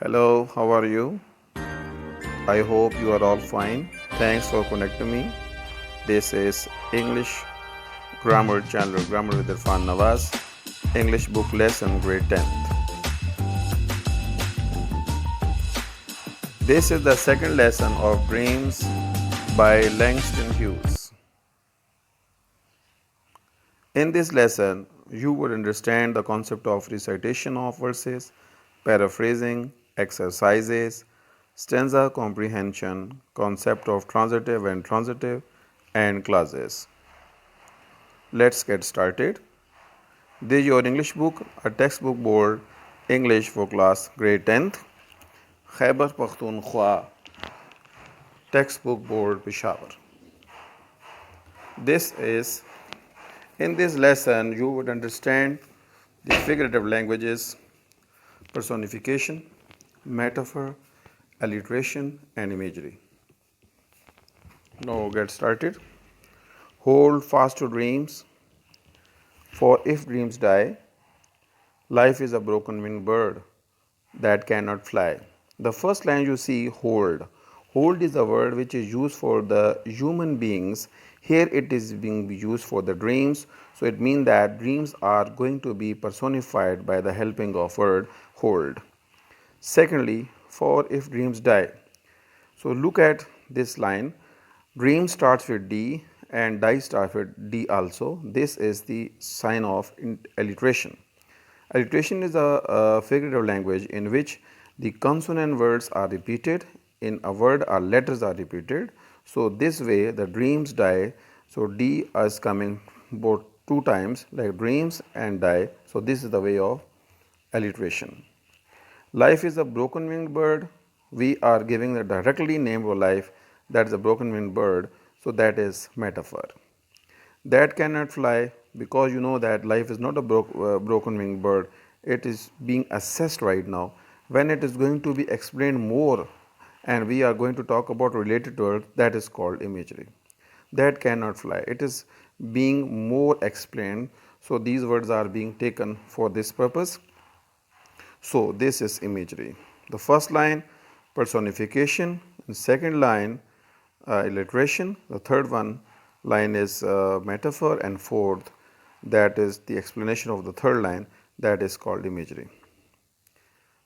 Hello, how are you? I hope you are all fine. Thanks for connecting me. This is English Grammar Channel, Grammar with Irfan Nawaz, English Book Lesson Grade 10th. This is the second lesson of Dreams by Langston Hughes. In this lesson, you would understand the concept of recitation of verses, paraphrasing, exercises, stanza comprehension, concept of transitive, and clauses. Let's get started. This is your English book, a textbook board, English for class grade 10th, Khyber Pakhtunkhwa, textbook board, Peshawar. In this lesson, you would understand the figurative languages, personification, metaphor, alliteration, and imagery. Now get started. Hold fast to dreams, for if dreams die, life is a broken winged bird that cannot fly. The first line you see, hold. Hold is a word which is used for the human beings. Here it is being used for the dreams. So it means that dreams are going to be personified by the helping of word hold. Secondly, for if dreams die. So look at this line. Dream starts with D and die starts with D also. This is the sign of alliteration. Alliteration is a figurative language in which the consonant words are repeated. In a word, our letters are repeated. So this way, the dreams die. So D is coming both two times, like dreams and die. So this is the way of alliteration. Life is a broken winged bird. We are giving the directly name of life, that is a broken winged bird. So that is metaphor. That cannot fly, because you know that life is not a broken winged bird. It is being assessed right now. When it is going to be explained more and we are going to talk about related to it, that is called imagery. That cannot fly. It is being more explained. So these words are being taken for this purpose. So this is imagery. The first line, personification. The second line, alliteration. The third line is metaphor, and fourth, that is the explanation of the third line, that is called imagery.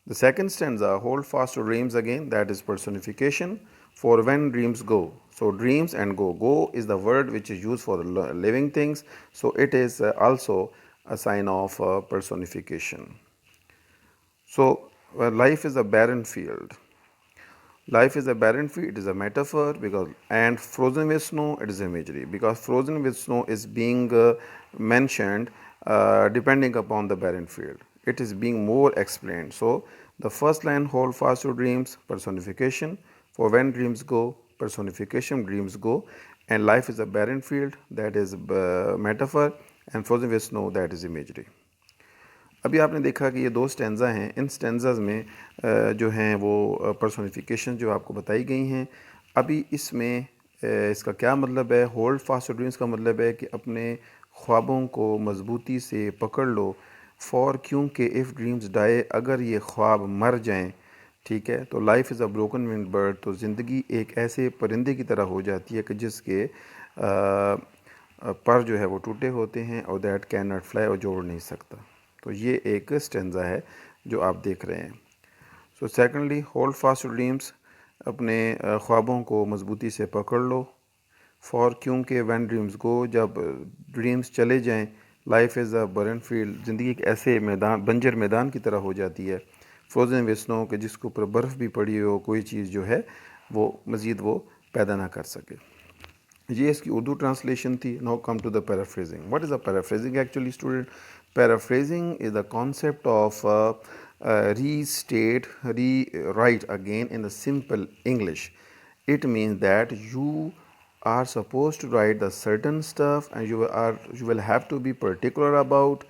The second stanza, hold fast to dreams again, that is personification. For when dreams go. So dreams and go. Go is the word which is used for the living things. So it is also a sign of personification. So life is a barren field. Life is a barren field, it is a metaphor, because and frozen with snow, it is imagery, because frozen with snow is being mentioned depending upon the barren field. It is being more explained. So the first line, hold fast to dreams, personification. For when dreams go, personification, dreams go. And life is a barren field, that is metaphor, and frozen with snow, that is imagery. अभी आपने देखा कि ये दो stanza हैं. इन stanzas में जो हैं वो पर्सोनिफिकेशन जो आपको बताई गई हैं. अभी इसमें इसका क्या मतलब है. होल्ड फास्ट ड्रीम्स का मतलब है कि अपने ख्वाबों को मजबूती से पकड़ लो. फॉर क्योंकि इफ़ ड्रीम्स डाई, अगर ये ख्वाब मर जाएं, ठीक है, तो life is a broken wing bird, तो ज़िंदगी एक ऐसे परिंदे की तरह हो जाती है कि जिसके पर जो है वो टूटे होते हैं, और दैट कैन नॉट फ्लाई, और जोड़ नहीं सकता. तो ये एक स्टेंजा है जो आप देख रहे हैं. So secondly, hold fast dreams, अपने ख्वाबों को मजबूती से पकड़ लो. फॉर क्योंकि व्हेन ड्रीम्स गो, जब ड्रीम्स चले जाएं, life is a burn field, ज़िंदगी एक ऐसे मैदान, बंजर मैदान की तरह हो जाती है. फ्रोजन विद स्नो, के जिसके ऊपर बर्फ़ भी पड़ी हो, कोई चीज़ जो है वो मज़ीद वो पैदा ना कर सके. ये इसकी उर्दू ट्रांसलेशन थी. Now come to the paraphrasing. What is a paraphrasing actually student? Paraphrasing is the concept of restate, rewrite again in the simple English. It means that you are supposed to write the certain stuff, and you will have to be particular about,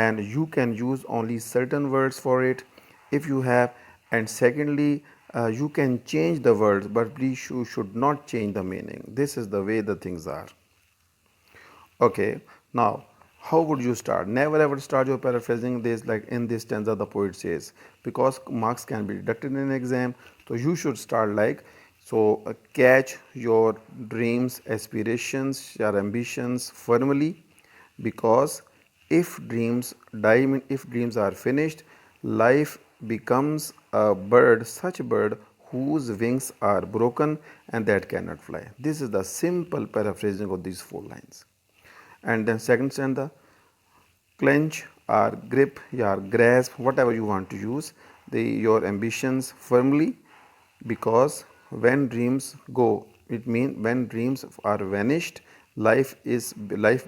and you can use only certain words for it if you have. And secondly, you can change the words, but please you should not change the meaning. This is the way the things are. Okay, now How would you start? Never ever start your paraphrasing this like in this stanza the poet says, because marks can be deducted in an exam. So you should start like, so catch your dreams, aspirations, your ambitions firmly, because if dreams die, if dreams are finished, life becomes a bird, such a bird whose wings are broken and that cannot fly. This is the simple paraphrasing of these 4 lines. And then second stanza, clench or grip or grasp, whatever you want to use, your ambitions firmly, because when dreams go, it means when dreams are vanished, life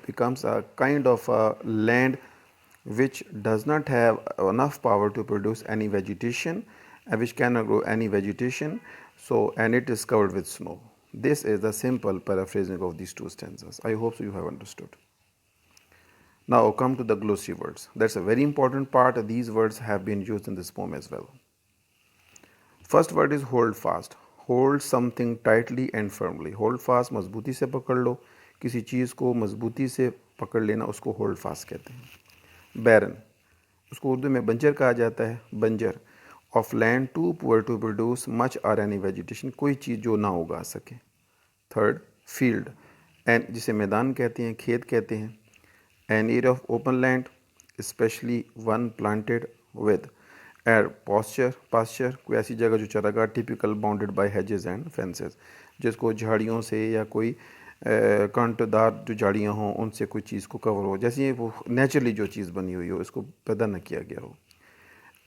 becomes a kind of a land which does not have enough power to produce any vegetation, and which cannot grow any vegetation, so and it is covered with snow. This is the simple paraphrasing of these 2 stanzas. I hope so you have understood. Now come to the glossary words. That's a very important part. These words have been used in this poem as well. First word is hold fast. Hold something tightly and firmly. Hold fast, मजबूती से पकड़ लो. किसी चीज़ को मजबूती से पकड़ लेना उसको hold fast कहते हैं. Barren, उसको उर्दू में बंजर कहा जाता है. बंजर, of land too poor to produce much or any vegetation, कोई चीज़ जो ना उगा सके. Third, field, and जिसे मैदान कहते हैं, खेत कहते हैं. An area of open land, especially one planted with air pasture, कोई ऐसी जगह जो चरागाह, typical bounded by hedges and fences, जिसको झाड़ियों से या कोई कांटेदार जो झाड़ियाँ हों उनसे कोई चीज़ को कवर हो, जैसे वो नेचुरली जो चीज़ बनी हुई हो इसको पैदा न किया गया हो.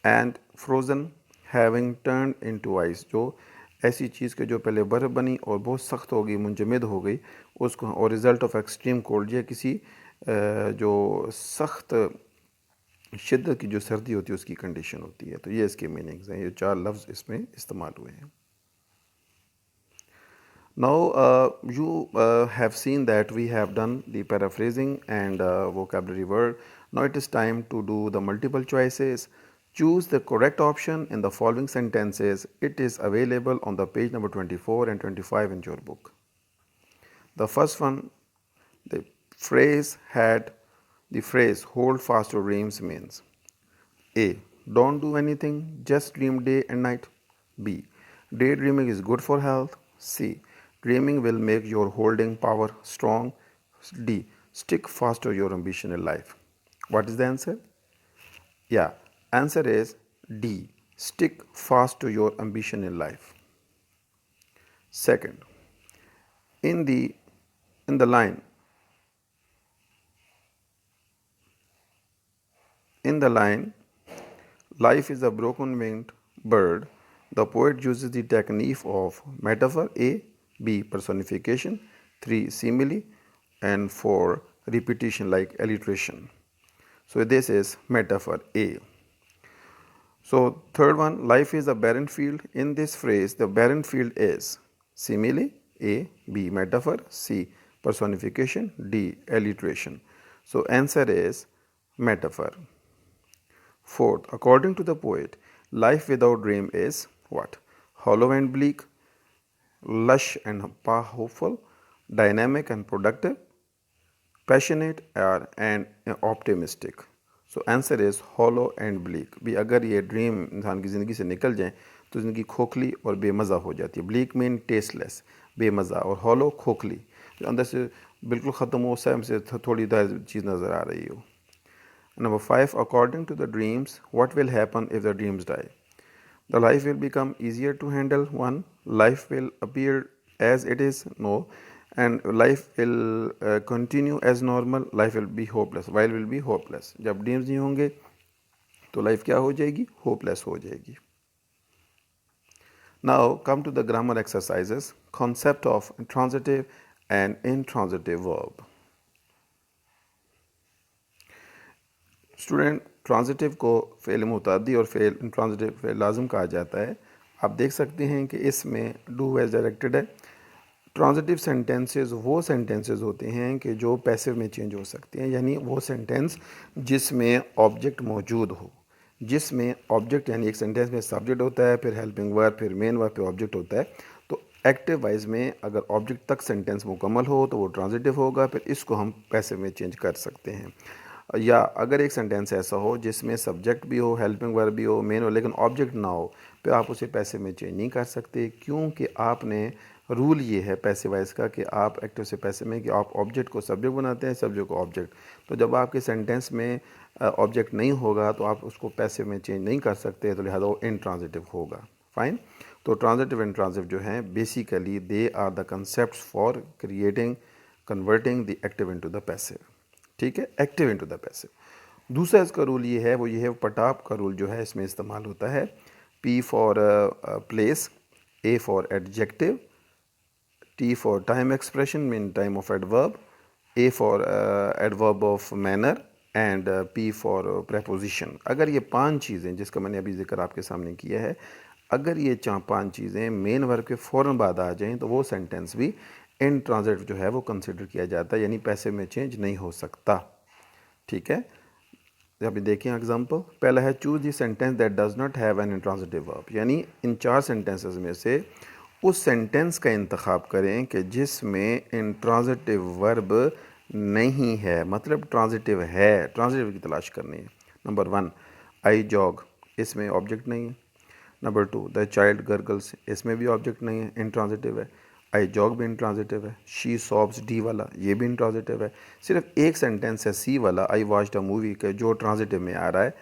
And frozen, having turn into ice, जो ऐसी चीज़ के जो पहले बर्फ़ बनी और बहुत सख्त हो गई, मुंजमद हो गई उसको, और रिज़ल्ट ऑफ एक्सट्रीम कोल्ड, या किसी जो सख्त शिद्दत की जो सर्दी होती है उसकी कंडीशन होती है. तो ये इसके मीनिंग्स हैं. ये 4 लफ्ज़ इसमें इस्तेमाल हुए हैं. Now you have seen that we have done the paraphrasing and vocabulary word. Now it is time to do the multiple choices. Choose the correct option in the following sentences. It is available on the page number 24 and 25 in your book. The first one, the phrase hold fast your dreams means: A. Don't do anything, just dream day and night. B. Daydreaming is good for health. C. Dreaming will make your holding power strong. D. Stick fast to your ambition in life. What is the answer? Yeah, answer is D. Stick fast to your ambition in life. Second, in the line, life is a broken winged bird, the poet uses the technique of metaphor, A. B. Personification, 3. Simile, and 4. Repetition like alliteration. So this is metaphor A. So third one, life is a barren field. In this phrase, the barren field is simile, A. B. Metaphor, C. Personification, D. Alliteration. So answer is metaphor. Fourth, according to the poet, life without dream is what? Hollow and bleak, lush and hopeful, dynamic and productive, passionate and optimistic. So answer is hollow and bleak. भी अगर ये dream इंसान की ज़िंदगी से निकल जाए तो ज़िंदगी खोखली और बेमज़ा हो जाती है. ब्लीक मीन टेस्टलेस, बेमज़ा, और हॉलो खोखली, जो अंदर से बिल्कुल ख़त्म हो, उससे से थोड़ी चीज़ नज़र आ रही हो. Number 5, according to the dreams, what will happen if the dreams die? The life will become easier to handle. 1. Life will appear as it is. No. And life will continue as normal. Life will be hopeless. While will be hopeless. जब dreams नहीं होंगे तो life क्या हो जाएगी? Hopeless हो जाएगी. Now come to the grammar exercises. Concept of transitive and intransitive verb. Student, transitive को फ़ेल मुतादी और फ़ेल इंट्रांजिटिव फ़ेल लाज़िम कहा जाता है. आप देख सकते हैं कि इसमें डू एज डायरेक्टेड है. ट्रांजिटिव सेंटेंसेस वो सेंटेंसेस होते हैं कि जो पैसिव में चेंज हो सकते हैं, यानी वो सेंटेंस जिसमें ऑब्जेक्ट मौजूद हो, जिसमें ऑब्जेक्ट यानी एक सेंटेंस में सब्जेक्ट होता है, फिर हेल्पिंग वर्ब, फिर मेन वर्ब, फिर ऑब्जेक्ट होता है. तो एक्टिव वाइज में अगर ऑब्जेक्ट तक सेंटेंस मुकम्मल हो तो वो ट्रांजिटिव होगा, फिर इसको हम पैसिव में चेंज कर सकते हैं। या अगर एक सेंटेंस ऐसा हो जिसमें सब्जेक्ट भी हो, हेल्पिंग वर्ब भी हो, मेन हो, लेकिन ऑब्जेक्ट ना हो, फिर आप उसे पैसिव में चेंज नहीं कर सकते, क्योंकि आपने रूल ये है पैसिव वाइज का कि आप एक्टिव से पैसिव में कि आप ऑब्जेक्ट को सब्जेक्ट बनाते हैं, सब्जेक्ट को ऑब्जेक्ट। तो जब आपके सेंटेंस में ऑब्जेक्ट नहीं होगा तो आप उसको पैसिव में चेंज नहीं कर सकते, तो लिहाजा वो इनट्रांजिटिव होगा। फाइन। तो ट्रांजिटिव इंट्रांजिटिव जो हैं basically they are the concept for creating converting the active into the passive. ठीक है, एक्टिव इनटू द पैसिव। दूसरा इसका रूल ये है, वो ये है पटाप का रूल जो है इसमें इस्तेमाल होता है। P for place, A for adjective, T for time expression mean time of adverb, A for adverb of manner and P for preposition. अगर ये 5 चीज़ें जिसका मैंने अभी जिक्र आपके सामने किया है, अगर ये 5 चीज़ें मेन वर्ब के फ़ौरन बाद आ जाएं तो वो सेंटेंस भी इन ट्रांजिटिव जो है वो कंसिडर किया जाता है, यानी पैसिव में चेंज नहीं हो सकता। ठीक है, अभी देखें एग्जांपल। पहला है choose the sentence that does not have an intransitive verb, यानी इन 4 सेंटेंसेस में से उस सेंटेंस का इंतखाब करें कि जिसमें इंट्रांजिटिव वर्ब नहीं है, मतलब ट्रांजिटिव है, ट्रांजिटिव की तलाश करनी है। नंबर 1 आई जॉग, इसमें ऑब्जेक्ट नहीं है। नंबर 2 द चाइल्ड गर्गल्स, इसमें भी ऑब्जेक्ट नहीं है, इंट्रांजिटिव है। आई जॉग भी इंट्रांजिटिव है। शी सॉब्स, डी वाला, ये भी इंट्रांजिटिव है। सिर्फ एक सेंटेंस है सी वाला, आई वॉच्ड अ मूवी के, जो ट्रांजिटिव में आ रहा है,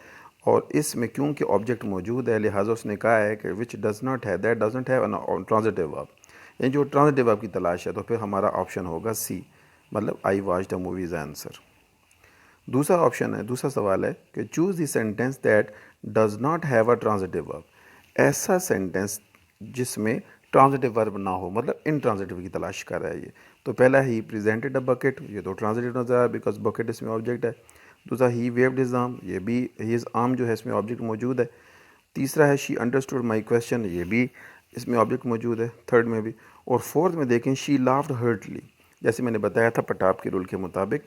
और इसमें क्योंकि ऑब्जेक्ट मौजूद है लिहाजा उसने कहा है कि विच डज नॉट है, that does not have an transitive verb, यानी जो ट्रांजिटिव वर्ब की तलाश है, तो फिर हमारा ऑप्शन होगा सी, मतलब I watched a movie is answer. दूसरा ऑप्शन है, दूसरा सवाल है कि choose the sentence that does not have a transitive verb, ऐसा सेंटेंस जिसमें ट्रांजिटिव वर्ब ना हो, मतलब इनट्रांजिटिव की तलाश कर रहा है ये। तो पहला ही प्रेजेंटेड अ बकेट, ये तो ट्रांजिटिव नजर आ रहा है बिकॉज बकेट इसमें ऑब्जेक्ट है। दूसरा ही वेव्ड हिज आर्म, ये भी हिज आर्म जो है इसमें ऑब्जेक्ट मौजूद है। तीसरा है शी अंडरस्टूड माई क्वेश्चन, ये भी इसमें ऑब्जेक्ट मौजूद है थर्ड में भी। और फोर्थ में देखें शी लाफ्ड हर्टली, जैसे मैंने बताया था पटाप के रूल के मुताबिक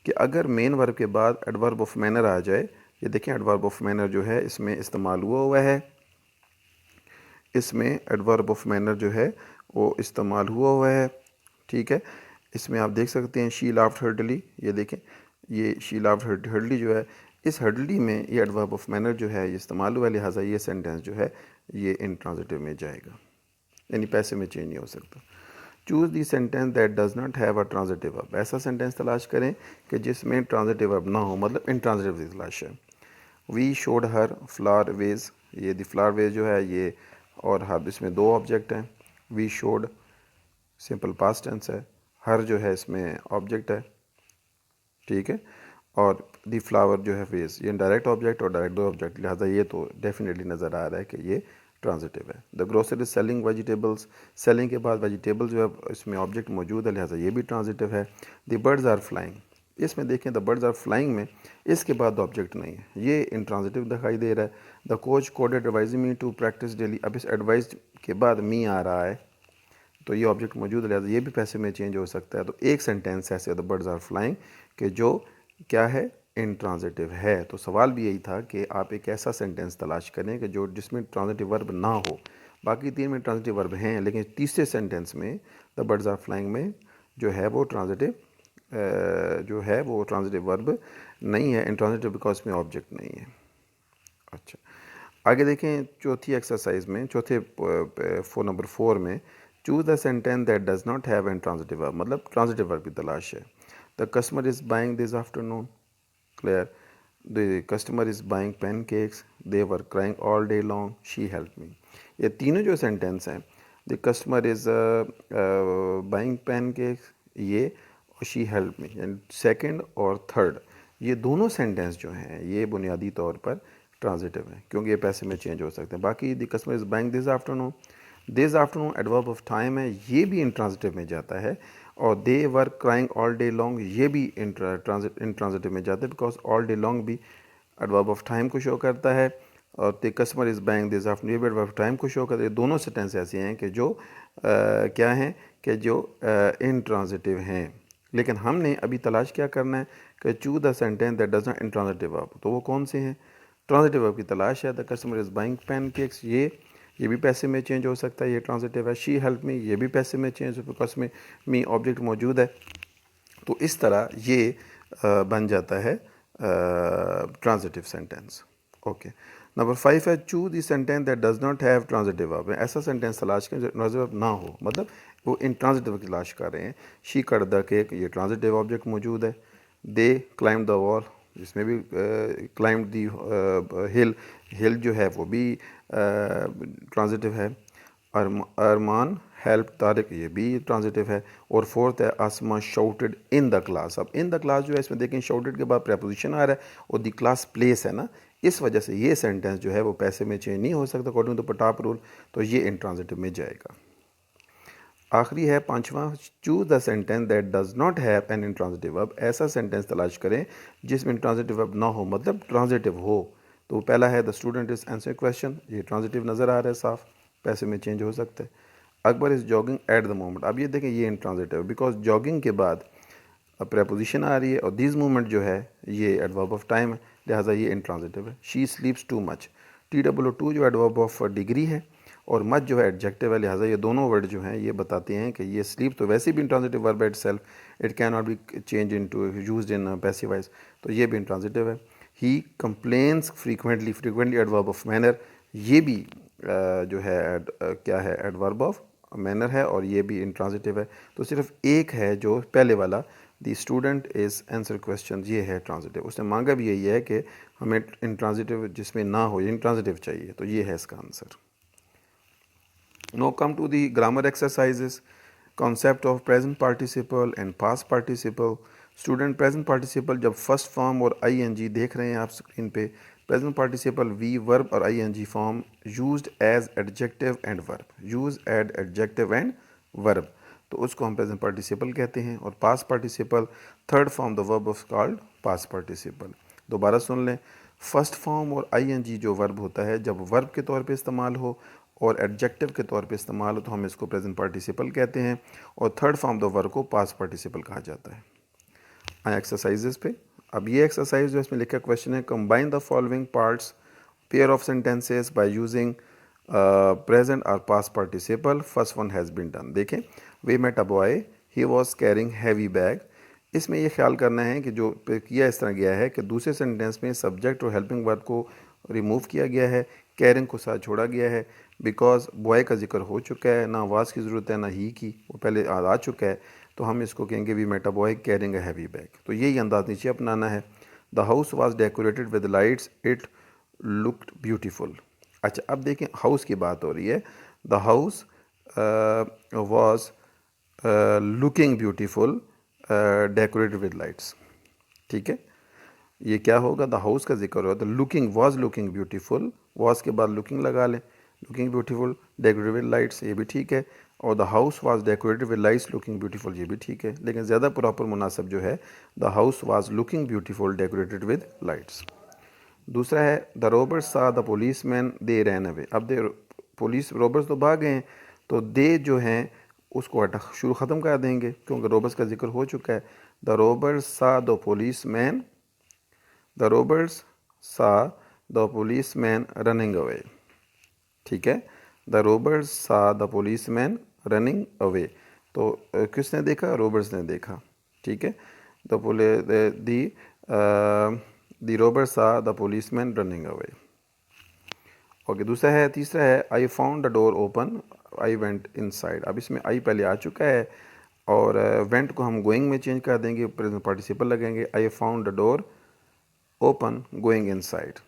कि अगर मेन वर्ब के बाद एडवर्ब ऑफ मैनर आ जाए, ये देखें एडवर्ब ऑफ मैनर जो है इसमें इस्तेमाल हुआ है, इसमें एडवर्ब ऑफ मैनर जो है वो इस्तेमाल हुआ है। ठीक है, इसमें आप देख सकते हैं शी लाफ्ड हर्टली, ये देखें ये शी लाफ्ड हर्टली जो है, इस हर्टली में ये एडवर्ब ऑफ मैनर जो है ये इस्तेमाल हुआ है, लिहाजा ये सेंटेंस जो है ये इंट्रांजिटिव में जाएगा, यानी पैसे में चेंज नहीं हो सकता। Choose the sentence that does not have a transitive verb, ऐसा सेंटेंस तलाश करें कि जिसमें ट्रांजिटिव वर्ब ना हो, मतलब इंट्रांजिटिव की तलाश है। We showed her flower vase, ये दी फ्लावर वेज जो है ये, और हर इसमें 2 ऑब्जेक्ट हैं। We showed simple past tense है, हर जो है इसमें ऑब्जेक्ट है। ठीक है, और दी फ्लावर जो है वेज, ये डायरेक्ट ऑब्जेक्ट और डायरेक्ट 2 ऑब्जेक्ट, लिहाजा ये तो डेफिनेटली नज़र आ रहा है कि ये ट्रांजिटिव है। The grocer is selling vegetables, selling के बाद वेजिटेबल जो है इसमें ऑब्जेक्ट मौजूद है, लिहाजा ये भी ट्रांजिटिव है। द बर्ड्स आर फ्लाइंग, इसमें देखें द बर्ड्स आर फ्लाइंग में इसके बाद ऑब्जेक्ट नहीं है, ये इंट्रांजिटिव दिखाई दे रहा है। The coach coded advising me to practice daily, अब इस एडवाइज के बाद मी आ रहा है तो ये ऑब्जेक्ट मौजूद है, लिहाजा ये भी पैसे में चेंज हो सकता है। तो एक सेंटेंस ऐसे द बर्ड्स आर फ्लाइंग कि जो क्या है, इंट्रांजिटिव है। तो सवाल भी यही था कि आप एक ऐसा सेंटेंस तलाश करें कि जो जिसमें ट्रांजिटिव वर्ब ना हो। बाकी 3 में ट्रांजिटिव वर्ब हैं, लेकिन तीसरे सेंटेंस में द बर्ड्स आर फ्लाइंग में जो है वो ट्रांजिटिव जो है वो ट्रांजिटिव वर्ब नहीं है, इंट्रांजिटिव बिकॉज में ऑब्जेक्ट नहीं है। अच्छा, आगे देखें चौथी एक्सरसाइज में, चौथे नंबर 4 में choose the sentence that does not have an transitive verb, मतलब ट्रांजिटिव वर्ब की तलाश है। The customer is buying this afternoon, clear. The customer is buying pan cakes, they were crying all day long, she help me. ये तीनों जो sentence हैं, the customer is buying pan cakes ये, और she help me, यानी second और third, ये दोनों सेंटेंस जो हैं ये बुनियादी तौर पर ट्रांजिटिव है, क्योंकि ये पैसे में चेंज हो सकते हैं। बाकी the customer is buying this afternoon adverb of time है, ये भी इंट्रांजिटिव में जाता है। और they were crying all day long, ये भी इंट्रांजिटिव में जाता है, बिकॉज ऑल डे लॉन्ग भी एडवर्ब ऑफ टाइम को शो करता है, और the customer is buying this afternoon ये भी एडवर्ब ऑफ टाइम को शो करता है। दोनों सेंटेंस ऐसे हैं कि जो क्या हैं कि जो इंट्रांजिटिव हैं। लेकिन हमने अभी तलाश क्या करना है कि choose the sentence that does not intransitive verb, तो वो कौन से हैं? ट्रांजिटिव वर्ब की तलाश है। The customer is buying pan cakes, ये ये भी पैसे में चेंज हो सकता है, ये ट्रांजिटिव है। शी हेल्प मी, ये भी पैसे में चेंज हो बिकॉज में मी ऑब्जेक्ट मौजूद है। तो इस तरह ये बन जाता है ट्रांजिटिव सेंटेंस। ओके, नंबर 5 है choose the sentence that does not have transitive verb. ऐसा सेंटेंस तलाश करें जो ट्रांजिटिव वर्ब ना हो, मतलब वो इंट्रांजिटिव की तलाश कर रहे हैं। शी कट द केक, ये ट्रांजिटिव ऑब्जेक्ट मौजूद है। दे क्लाइम द वॉल, जिसमें भी क्लाइम दी हिल, हिल जो है वो भी ट्रांजिटिव है। अरमान हेल्प तारिक, ये भी ट्रांजिटिव है। और फोर्थ है आसमा शाउटेड इन द क्लास। अब इन द क्लास जो है इसमें देखें शाउटेड के बाद प्रेपोजिशन आ रहा है और द क्लास प्लेस है ना, इस वजह से ये सेंटेंस जो है वो पैसे में चेंज नहीं हो सकता अकॉर्डिंग टू पटाप रूल, तो ये इंट्रांजिटिव में जाएगा। आखिरी है पांचवा, choose the sentence that does not have an intransitive verb. ऐसा सेंटेंस तलाश करें जिसमें इंट्रांजिटिव वर्ब ना हो, मतलब ट्रांजिटिव हो। तो पहला है the student is answering question, ये ट्रांजिटिव नज़र आ रहा है साफ, पैसे में चेंज हो सकता है। Akbar is jogging at the moment, अब ये देखें ये इंट्रांजिटिव, बिकॉज जॉगिंग के बाद प्रेपोजिशन आ रही है और दिस मोमेंट जो है ये एडवर्ब ऑफ टाइम है, लिहाजा ये इंट्रांजिटिव है। शी स्लीप्स टू मच, TW2 जो एडवर्ब ऑफ डिग्री है और मच जो है एडजेक्टिव है, लिहाजा ये दोनों वर्ड जो हैं ये बताते हैं कि ये स्लीप तो वैसे भी intransitive verb itself, it can not be change into use in passive voice, तो ये भी इंट्रांजिटिव है। He complains frequently, frequently adverb of manner, ये भी जो है क्या है एडवर्ब ऑफ मैनर है और ये भी इंट्रांजिटिव है। तो सिर्फ एक है जो पहले वाला the student is answer question, ये है ट्रांजिटिव। उसने मांगा भी यही है कि हमें इंट्रांजिटिव जिसमें ना हो इंट्रांजिटिव चाहिए, तो ये है इसका answer. Now come to the grammar exercises. Concept of present participle and past participle. Student present participle जब first form और ing देख रहे हैं आप स्क्रीन पे, present participle V verb और ing form used as adjective and verb, used as adjective and verb, तो उसको हम present participle कहते हैं। और past participle third form the verb of called past participle। दोबारा सुन लें, फर्स्ट फॉर्म और ing जो वर्ब होता है जब वर्ब के तौर पे इस्तेमाल हो और एडजेक्टिव के तौर पे इस्तेमाल हो तो हम इसको प्रेजेंट पार्टिसिपल कहते हैं, और थर्ड फॉर्म द वर्ब को पास्ट पार्टिसिपल कहा जाता है। आए एक्सरसाइजेस पे। अब ये एक्सरसाइज जो इसमें लिखा क्वेश्चन है, combine the following parts pair of sentences by using present और past participle, first one has been done. देखें, we met a boy, he was carrying heavy bag. इसमें ये ख्याल करना है कि जो किया इस तरह गया है कि दूसरे सेंटेंस में सब्जेक्ट और हेल्पिंग वर्ब को रिमूव किया गया है, कैरिंग को साथ छोड़ा गया है, बिकॉज बॉय का जिक्र हो चुका है, ना आवाज़ की ज़रूरत है ना ही की, वो पहले आ चुका है, तो हम इसको कहेंगे we met a boy carrying a heavy bag. तो यही अंदाज नीचे अपनाना है। The house was decorated with lights, it looked beautiful. अच्छा, अब देखें हाउस की बात हो रही है, the house was looking beautiful decorated with lights. ठीक है, ये क्या होगा, द हाउस का जिक्र होगा तो looking, was looking beautiful, was के बाद लुकिंग लगा लें, looking beautiful decorated with lights, ये भी ठीक है। और the house was decorated with lights looking beautiful, ये भी ठीक है, लेकिन ज़्यादा प्रॉपर मुनासिब जो है the house was looking beautiful decorated with lights. दूसरा है the robbers saw the police man they ran away. अब दे पुलिस रोबर्स तो भाग गए हैं, तो दे जो हैं उसको हटा शुरू ख़त्म कर देंगे क्योंकि रोबर्स का जिक्र हो चुका है। The robbers saw the police man, the robbers saw the police man running away. ठीक है, the robbers saw the police man running away, तो किसने देखा, रोबर्स ने देखा। ठीक है, the robbers saw the police man running away. Okay, दूसरा है, तीसरा है I found the door open, I went inside. अब इसमें आई पहले आ चुका है और वेंट को हम गोइंग में चेंज कर देंगे, प्रेजेंट पार्टिसिपल लगेंगे, आई found the door open going inside.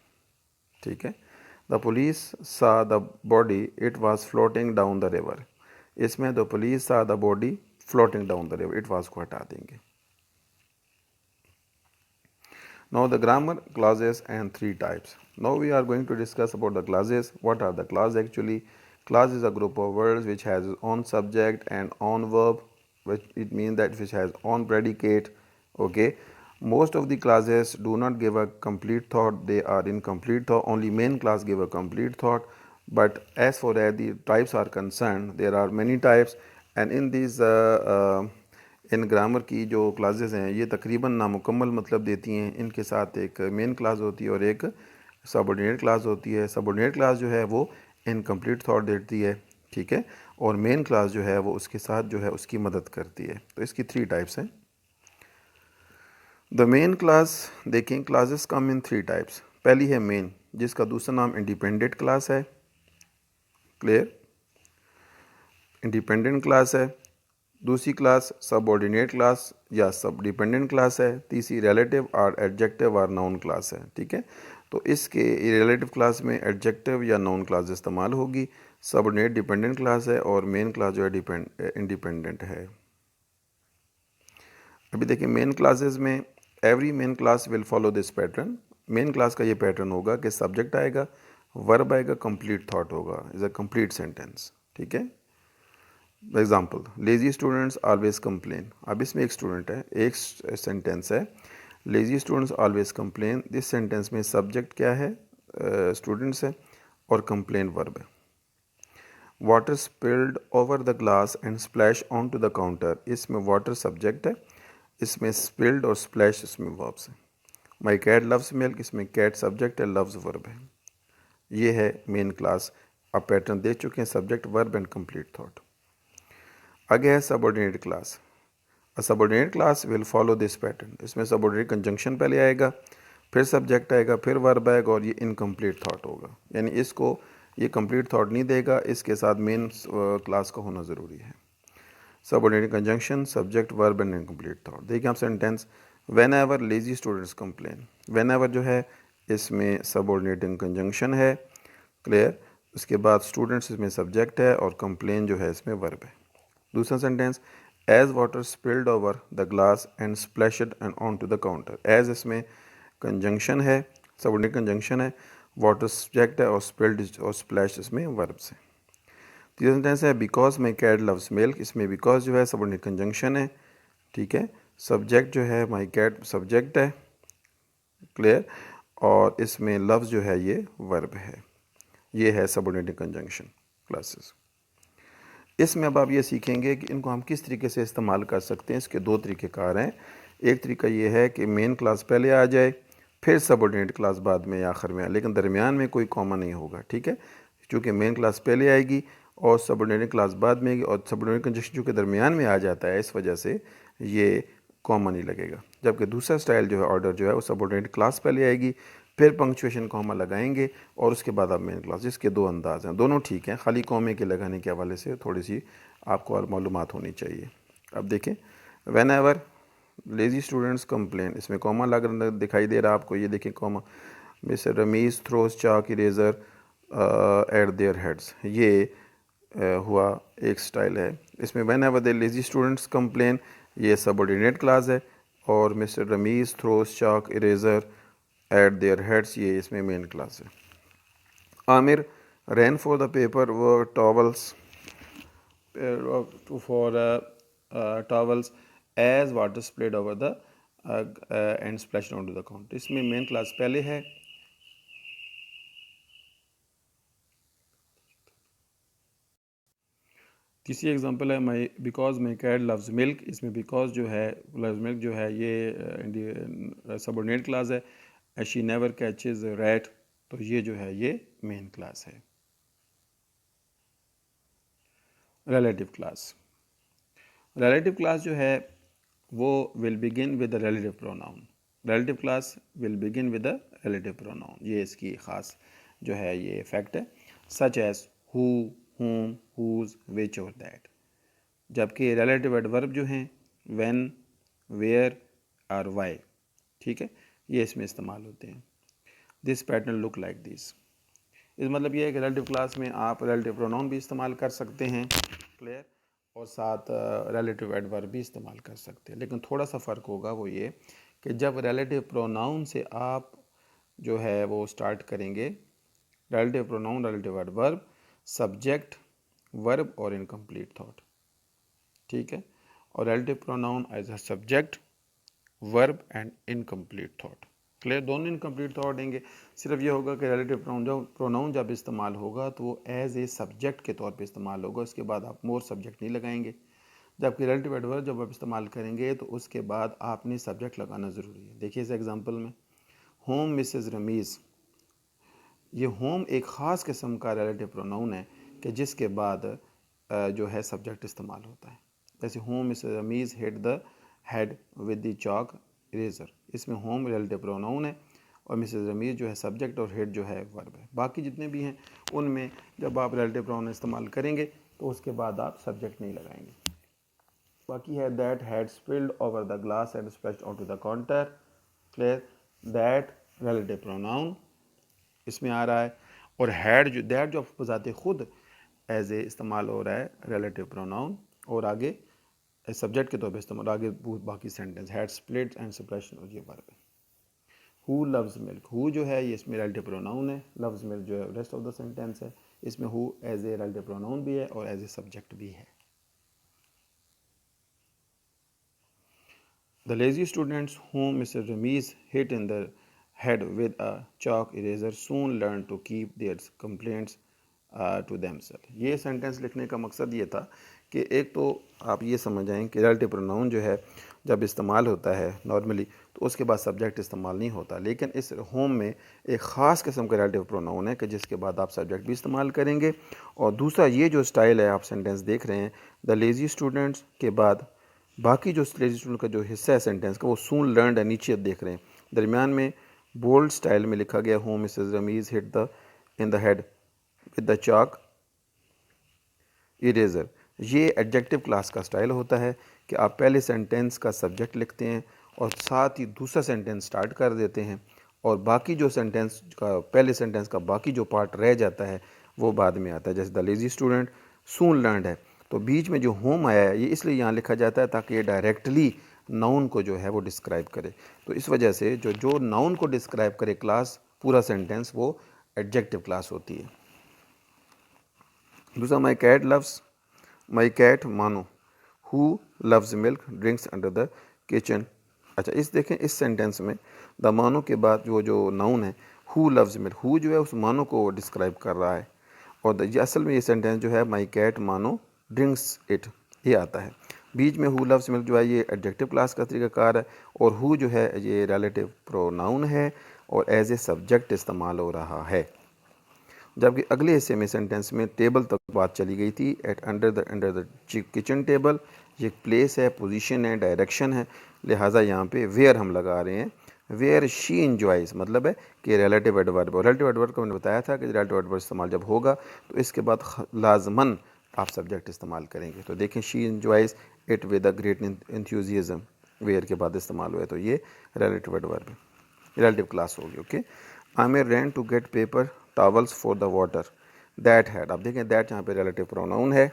ठीक है, द पुलिस सा the body, it was floating down the river. इसमें द पुलिस सा the body floating down the river, it was को हटा देंगे। Now the grammar clauses and three types. Now we are going to discuss about the clauses. What are the clauses actually? Clause is a group of words which has its own subject and own verb, which it means that which has own predicate. Okay, most of the clauses do not give a complete thought, they are incomplete thought, only main clause give a complete thought. But as far as the types are concerned, there are many types, and in these in grammar की जो classes हैं ये तकरीबन नामुकम्मल मतलब देती हैं। इनके साथ एक मेन क्लास होती है और एक सबऑर्डिनेट क्लास होती है। सबऑर्डिनेट क्लास जो है वो इनकम्प्लीट थॉट देती है, ठीक है, और मेन क्लास जो है वो उसके साथ जो है उसकी मदद करती है। तो इसकी 3 टाइप्स हैं। द मेन क्लास देखें, क्लासेस कम इन 3 टाइप्स। पहली है मेन, जिसका दूसरा नाम इंडिपेंडेंट क्लास है। क्लियर, इंडिपेंडेंट क्लास है। दूसरी क्लास सबऑर्डिनेट क्लास या सब डिपेंडेंट क्लास है। तीसरी रिलेटिव और एडजेक्टिव और नाउन क्लास है, ठीक है। तो इसके रिलेटिव क्लास में एडजेक्टिव या नाउन क्लास इस्तेमाल होगी। सबऑर्डिनेट डिपेंडेंट क्लास है और मेन क्लास जो है इंडिपेंडेंट है। अभी देखिए मेन क्लासेस में every main class will follow this pattern. Main class का ये पैटर्न होगा कि सब्जेक्ट आएगा, वर्ब आएगा, कंप्लीट थॉट होगा, इज अ कंप्लीट सेंटेंस, ठीक है। Example, lazy students always complain. अब इसमें एक स्टूडेंट है, एक सेंटेंस है, lazy students always complain. This sentence में सब्जेक्ट क्या है, स्टूडेंट्स है, और कंप्लेन वर्ब है। Water spilled over the glass and splash on to the counter. इसमें वाटर सब्जेक्ट है, इसमें स्पिल्ड और स्प्लैश इसमें वर्ब्स है। माई कैट लव्स मिल्क, इसमें कैट सब्जेक्ट है, लव्स वर्ब है। ये है मेन क्लास। आप पैटर्न देख चुके हैं, subject verb and complete thought. आगे है subordinate class. Subordinate class will follow this pattern. इसमें सबऑर्डिनेट कंजंक्शन पहले आएगा, फिर सब्जेक्ट आएगा, फिर वर्ब आएगा, और ये इनकम्प्लीट थॉट होगा। यानी इसको ये कंप्लीट थॉट नहीं देगा, इसके साथ मेन क्लास का होना ज़रूरी है। Subordinate conjunction, subject, verb and incomplete thought. देखिए आप sentence, when ever lazy students complain. When ever जो है इसमें सबऑर्डिनेटिंग कंजंक्शन है, क्लियर। उसके बाद स्टूडेंट्स इसमें सब्जेक्ट है, और कंप्लेन जो है इसमें वर्ब है। दूसरा sentence, as water spilled over the glass and splashed and on to the counter. As इसमें कंजंक्शन है, सबऑर्डिनेट कंजंक्शन है, वाटर सब्जेक्ट है, और स्पिल्ड और स्प्लैश इसमें वर्ब्स है। तीसरा सेंटेंस है, because my cat loves milk. इसमें बिकॉज जो है सबऑर्डिनेट कंजंक्शन है, ठीक है। सब्जेक्ट जो है माई कैट सब्जेक्ट है, क्लियर, और इसमें लव्स जो है ये वर्ब है। ये है सबऑर्डिनेट कंजंक्शन क्लासेस। इसमें अब आप ये सीखेंगे कि इनको हम किस तरीके से इस्तेमाल कर सकते हैं। इसके 2 तरीक़ेकार हैं। एक तरीका ये है कि मेन क्लास पहले आ जाए, फिर सबऑर्डिनेट क्लास बाद में या आखिर में, लेकिन दरमियान में कोई कॉमा नहीं होगा, ठीक है। चूँकि मेन क्लास पहले आएगी और सबऑर्डिनेट क्लास बाद में आएगी, और सबऑर्डिनेट कंजंक्शन चूँकि दरमियान में आ जाता है, इस वजह से ये कॉमा नहीं लगेगा। जबकि दूसरा स्टाइल जो है, ऑर्डर जो है, वो सबऑर्डिनेट क्लास पहले आएगी, फिर पंक्चुएशन कॉमा लगाएंगे, और उसके बाद आप मेन क्लास। इसके 2 अंदाज़ हैं, दोनों ठीक हैं, खाली कॉमे के लगाने के हवाले से थोड़ी सी आपको और मालूमात होनी चाहिए। अब देखें, whenever lazy students complain, इसमें कॉमा लग दिखाई दे रहा है आपको, ये देखें comma. Mister Rameez throws chalk eraser at their heads. ये हुआ एक स्टाइल है। इसमें whenever the lazy students complain, ये सबऑर्डिनेट क्लास है, और Mister Rameez throws chalk eraser at their heads, ये इसमें मेन क्लास है। Aamir ran for the paper व towels for towels as water sprayed over the and splashed onto the counter। इसमें main clause पहले है, तीसरी एग्जांपल है my because my cat loves milk. इसमें बिकॉज जो है, लव्स मिल्क जो है, ये सबऑर्डिनेट क्लास है। शी नेवर कैचेज रैट, तो ये जो है ये मेन क्लास है। रिलेटिव क्लास, रिलेटिव क्लास जो है वो will begin with the relative pronoun. Relative clause will begin with the relative pronoun, ये इसकी ख़ास जो है ये फैक्ट है। सच as who, whom, whose, which और दैट। जबकि रिलेटिव एडवर्ब जो हैं व्हेन, वेयर और वाई, ठीक है, ये इसमें इस्तेमाल होते हैं। This pattern look like this. इस मतलब ये है कि रिलेटिव क्लास में आप रिलेटिव प्रोनाउन भी इस्तेमाल कर सकते हैं, क्लियर, और साथ रिलेटिव एडवर्ब भी इस्तेमाल कर सकते हैं। लेकिन थोड़ा सा फ़र्क होगा, वो ये कि जब रिलेटिव प्रोनाउन से आप जो है वो स्टार्ट करेंगे, relative pronoun, relative adverb, subject, verb और इनकम्प्लीट थॉट, ठीक है, और relative pronoun as a subject, verb and incomplete thought, clear. दोनों इनकम्प्लीट थॉट देंगे। सिर्फ ये होगा कि रिलेटिव प्रोनाउन जब इस्तेमाल होगा तो वो एज ए सब्जेक्ट के तौर पे इस्तेमाल होगा, उसके बाद आप मोर सब्जेक्ट नहीं लगाएंगे। जबकि रिलेटिव एडवर्ब जब आप इस्तेमाल करेंगे तो उसके बाद आपने सब्जेक्ट लगाना ज़रूरी है। देखिए इस एग्जांपल में, होम मिसेस रमीज़, ये होम एक ख़ास किस्म का रिलेटिव प्रोनाउन है कि जिसके बाद जो है सब्जेक्ट इस्तेमाल होता है। जैसे whom Mrs Rameez hit the head with the chalk eraser, इसमें होम रिलेटिव प्रोनाउन है और मिसेस रमीज़ जो है सब्जेक्ट और हिट जो है वर्ब है। बाकी जितने भी हैं उनमें जब आप रिलेटिव प्रोनाउन इस्तेमाल करेंगे तो उसके बाद आप सब्जेक्ट नहीं लगाएंगे। बाकी है that had spilled over the glass and splashed on to the counter. Clear, that relative pronoun इसमें आ रहा है और हैड जो दैट जो बजाते खुद एज ए इस्तेमाल हो रहा है रिलेटिव प्रोनाउन और आगे सब्जेक्ट के तौर पर इस्तेमाल, आगे बाकी sentence had split and suppression और ये वर्ब है। हु लव्स मिल्क, हु जो है ये इसमें रिलेटिव प्रोनाउन है, लव्स मिल्क जो है रेस्ट ऑफ द सेंटेंस है। इसमें who as a relative pronoun भी है और एज ए सब्जेक्ट भी है। The lazy students whom Mr. Ramiz hit in the head with a chalk eraser soon learned to keep their complaints to themselves. ये sentence लिखने का मकसद ये था कि एक तो आप ये समझ आएँ कि रिलेटिव प्रोनाउन जो है जब इस्तेमाल होता है नॉर्मली तो उसके बाद सब्जेक्ट इस्तेमाल नहीं होता, लेकिन इस होम में एक ख़ास किस्म का रिलेटिव प्रोनाउन है कि जिसके बाद आप सब्जेक्ट भी इस्तेमाल करेंगे। और दूसरा ये जो स्टाइल है आप सेंटेंस देख रहे हैं द लेजी स्टूडेंट्स के बाद बाकी जो लेजी स्टूडेंट का जो हिस्सा है सेंटेंस का वो सून लर्नड है, नीचे देख रहे हैं दरमियान में बोल्ड स्टाइल में लिखा गया whom Mrs Rameez hit the in the head with the chalk eraser. ये एडजेक्टिव क्लास का स्टाइल होता है कि आप पहले सेंटेंस का सब्जेक्ट लिखते हैं और साथ ही दूसरा सेंटेंस स्टार्ट कर देते हैं और बाकी जो सेंटेंस का पहले सेंटेंस का बाकी जो पार्ट रह जाता है वो बाद में आता है। जैसे the lazy student soon learned है तो बीच में जो होम आया है ये इसलिए यहाँ लिखा जाता है ताकि ये डायरेक्टली नाउन को जो है वो डिस्क्राइब करे। तो इस वजह से जो नाउन को डिस्क्राइब करे क्लास पूरा सेंटेंस वो एडजेक्टिव क्लास होती है। दूसरा my cat loves, my cat मानो who loves milk drinks under the kitchen. अच्छा इस देखें इस सेंटेंस में द मानो के बाद जो नाउन है हु लव्स मिल्क, हु जो है उस मानो को डिस्क्राइब कर रहा है और ये असल में ये सेंटेंस जो है माई कैट मानो ड्रिंक्स इट ये आता है। बीच में हु लव्स मिल्क जो है ये एडजेक्टिव क्लास का तरीक़ाकार है और हु जो है ये रिलेटिव प्रोनाउन है और एज ए सब्जेक्ट इस्तेमाल हो रहा है। जबकि अगले हिस्से में सेंटेंस में टेबल तक बात चली गई थी at under the kitchen table, ये प्लेस है, पोजीशन है, डायरेक्शन है, लिहाजा यहाँ पे वेयर हम लगा रहे हैं। वेयर शी इंजॉयज़ मतलब है कि रिलेटिव एडवर्ब, और रिलेटिव एडवर्ब को मैंने बताया था कि रिलेटिव एडवर्ब इस्तेमाल जब होगा तो इसके बाद लाजमन आप सब्जेक्ट इस्तेमाल करेंगे। तो देखें she enjoys it with a great enthusiasm, where के बाद इस्तेमाल हुआ है तो ये रिलेटिव एडवर्ब रिलेटिव क्लास होगी। Okay, Aamir ran to get paper towels for the water that had, आप देखें दैट यहाँ पे रिलेटिव प्रोनाउन है,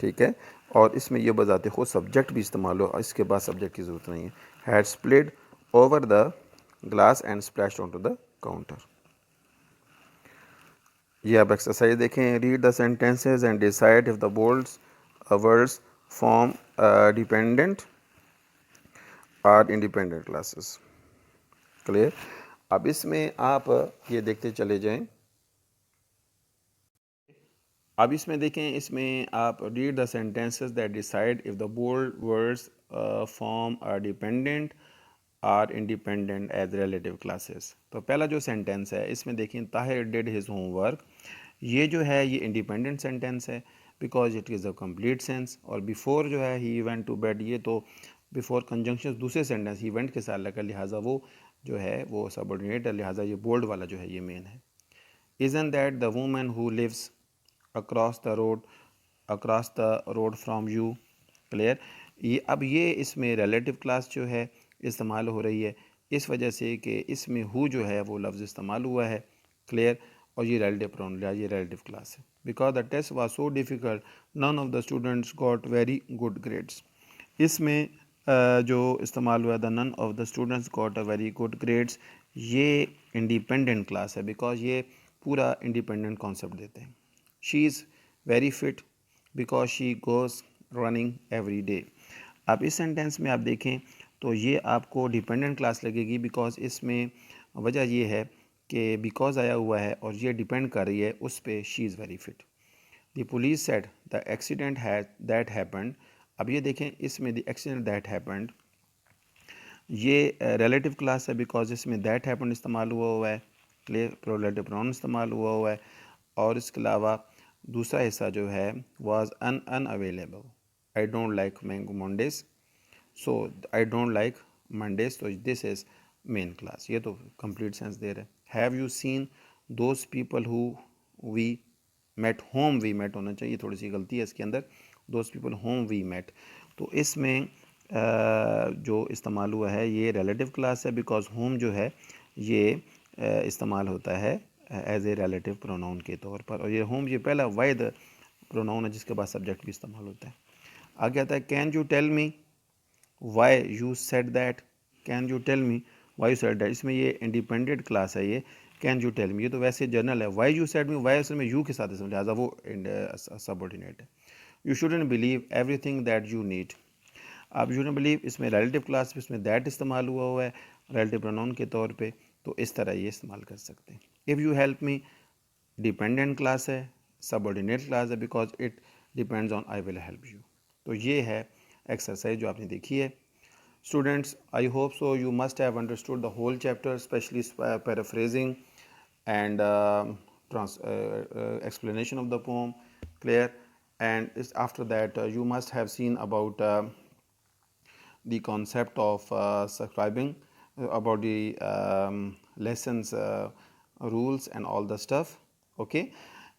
ठीक है, और इसमें ये बजाते खुद सब्जेक्ट भी इस्तेमाल हो, इसके बाद सब्जेक्ट की ज़रूरत नहीं है। Had spilled over the glass and splashed on to the counter. ये आप एक्सरसाइज देखें, read the sentences and decide if the bolds words form dependent or independent clauses. Clear, अब इसमें आप ये देखते चले जाएं। अब इसमें देखें, इसमें आप read the sentences that decide if the bold words form are dependent or independent as relative clauses. तो पहला जो सेंटेंस है इसमें देखें ताहिर डिड हिज होमवर्क, ये जो है ये इंडिपेंडेंट सेंटेंस है because it is a complete sense, और बिफोर जो है ही वेंट टू बेड, ये तो बिफोर कंजंक्शन दूसरे सेंटेंस ही वेंट के साथ लगा, लिहाजा वो जो है वो सबऑर्डिनेट है, लिहाजा ये बोल्ड वाला जो है ये मेन है। Isn't that the woman who lives across the road from you? Clear, ये अब ये इसमें रिलेटिव क्लास जो है इस्तेमाल हो रही है इस वजह से कि इसमें हु जो है वो लफ्ज़ इस्तेमाल हुआ है। क्लियर, और ये रिलेटिव प्रोनाउन ये रिलेटिव क्लास है। Because the test was so difficult none of the students got very good grades, इसमें जो इस्तेमाल हुआ the none of the students got a very good grades, ये इंडिपेंडेंट क्लास है बिकॉज ये पूरा इंडिपेंडेंट कॉन्सेप्ट देते हैं। She is very fit because she goes running every day. अब इस सेंटेंस में आप देखें तो ये आपको डिपेंडेंट क्लास लगेगी बिकॉज इसमें वजह ये है कि बिकॉज आया हुआ है और ये डिपेंड कर रही है उस पर she is very fit. The police said the accident had that happened, अब ये देखें इसमें द एक्सीडेंट दैट हैपेंड ये रिलेटिव क्लास है बिकॉज इसमें दैट हैपेंड इस्तेमाल हुआ है। प्लूरल प्रोनाउन इस्तेमाल हुआ है। और इसके अलावा दूसरा हिस्सा जो है was unavailable. I don't like mango Mondays, so I don't like Mondays, तो दिस इज मेन क्लास। ये तो कंप्लीट सेंस दे रहा है। Have you seen those people who we met, whom we met होना चाहिए, थोड़ी सी गलती है इसके अंदर, those people whom we met. तो इसमें जो इस्तेमाल हुआ है ये रिलेटिव क्लास है, बिकॉज होम जो है ये इस्तेमाल होता है एज ए रिलेटिव प्रोनाउन के तौर पर, और ये होम ये पहला वाहिद प्रोनाउन है जिसके बाद सब्जेक्ट भी इस्तेमाल होता है। आगे आता है can you tell me why you said that, can you tell me why you said that. इसमें ये इंडिपेंडेंट क्लास है, ये कैन यू टेल मी, ये तो वैसे जनरल है। Why you said me, why असल में यू के साथ इसमें लिहाजा वो सबऑर्डिनेट है। You shouldn't believe everything that you need, आप यू शुडंट बिलीव इसमें रिलेटिव क्लास में इसमें दैट इस्तेमाल हुआ है रिलेटिव प्रोनाउन के तौर पे, तो इस तरह ये इस्तेमाल कर सकते हैं। If you help me dependent class है, सबऑर्डिनेट क्लास है, because it depends on I will help you. तो ये है एक्सरसाइज जो आपने देखी है। Students, I hope so you must have understood the whole chapter, especially paraphrasing and explanation of the poem, clear? And after that you must have seen about the concept of subscribing, about the lessons, rules and all the stuff, okay?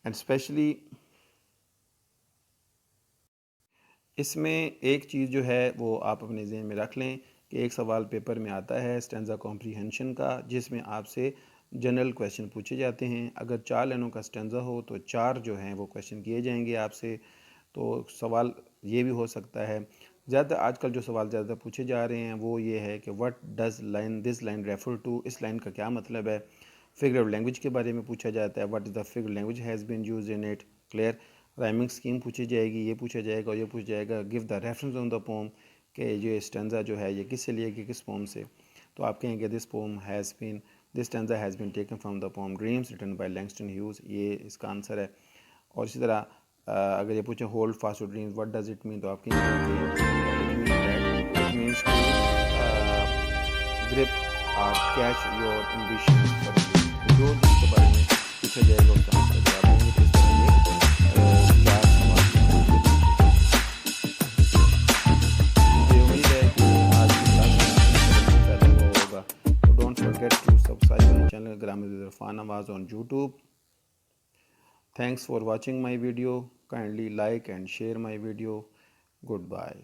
And especially इसमें एक चीज़ जो है वो आप अपने जहन में रख लें कि एक सवाल पेपर में आता है स्टेंजा कॉम्प्रीहेंशन का, जिसमें आपसे जनरल क्वेश्चन पूछे जाते हैं। अगर 4 लाइनों का स्टेंजा हो तो 4 जो हैं वो क्वेश्चन किए जाएंगे आपसे। तो सवाल ये भी हो सकता है, ज़्यादा आजकल जो सवाल ज़्यादा पूछे जा रहे हैं वो ये है कि what does line this line refer to, इस लाइन का क्या मतलब है। फिगर लैंग्वेज के बारे में पूछा जाता है, what is the figure language has been use in it, clear? Rhyming scheme पूछी जाएगी, ये पूछा जाएगा और ये पूछा जाएगा give the reference on the poem, कि ये स्टेंजा जो है ये किससे लिए कि किस पोम से। तो आप कहेंगे this poem has been, this stanza has been taken from the poem Dreams written by Langston Hughes, ये इसका आंसर है। और इसी तरह अगर ये पूछें hold fast dreams what does it mean, तो आप कहेंगे इट मीन्स टू ग्रिप और कैच योर एम्बिशन फॉर जो जिसके बारे में पूछा जाएगा उसका आंसर जवाब देंगे। तो इस तरह ये चार सवाल मुझे उम्मीद है कि आज की क्लास में फ़ायदा हुआ होगा। तो don't forget to subscribe my channel grammar with Irfan Nawaz on YouTube. Thanks for watching my video. Kindly like and share my video. Goodbye.